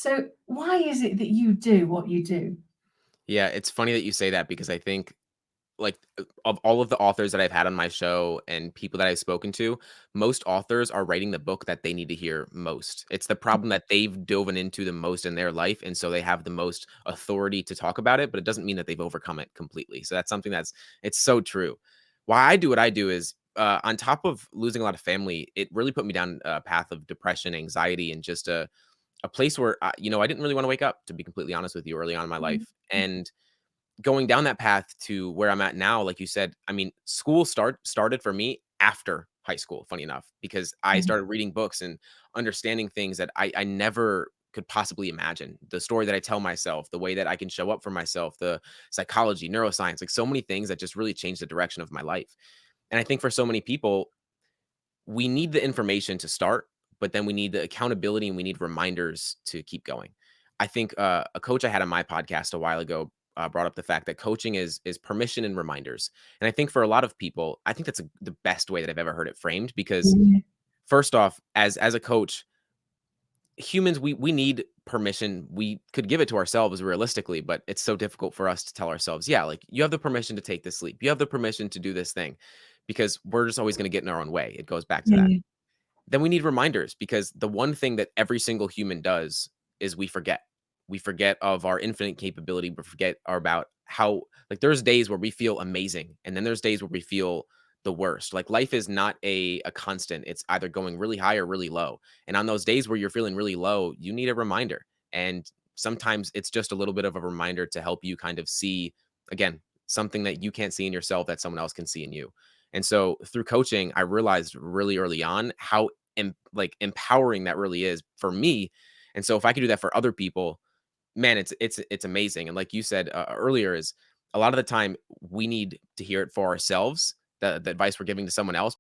So why is it that you do what you do? Yeah, it's funny that you say that because I think of all of the authors that I've had on my show and people that I've spoken to, most authors are writing the book that they need to hear most. It's the problem that they've dove into the most in their life, and so they have the most authority to talk about it, but it doesn't mean that they've overcome it completely. So that's something that's it's so true. Why I do what I do is on top of losing a lot of family, it really put me down a path of depression, anxiety, and just a place where I didn't really want to wake up, to be completely honest with you, early on in my Mhm. life. And going down that path to where I'm at now, like you said, I mean, school started for me after high school, funny enough, because I Mhm. started reading books and understanding things that I never could possibly imagine. The story that I tell myself, the way that I can show up for myself, the psychology, neuroscience, like so many things that just really changed the direction of my life. And I think for so many people, we need the information to start, but then we need the accountability and we need reminders to keep going. I think a coach I had on my podcast a while ago brought up the fact that coaching is permission and reminders. And I think for a lot of people, I think that's the best way that I've ever heard it framed. Because Yeah. first off, as a coach, humans we need permission. We could give it to ourselves realistically, but it's so difficult for us to tell ourselves, yeah, like you have the permission to take this sleep, you have the permission to do this thing, because we're just always going to get in our own way. It goes back to Yeah, that. yeah. Then we need reminders, because the one thing that every single human does is we forget. We forget of our infinite capability. We forget about how, like, there's days where we feel amazing, and then there's days where we feel the worst. Like, life is not a constant. It's either going really high or really low. And on those days where you're feeling really low, you need a reminder. And sometimes it's just a little bit of a reminder to help you kind of see, again, something that you can't see in yourself that someone else can see in you. And so through coaching, I realized really early on how empowering that really is for me. And so if I could do that for other people, man, it's amazing. And like you said earlier, is a lot of the time we need to hear it for ourselves, the advice we're giving to someone else,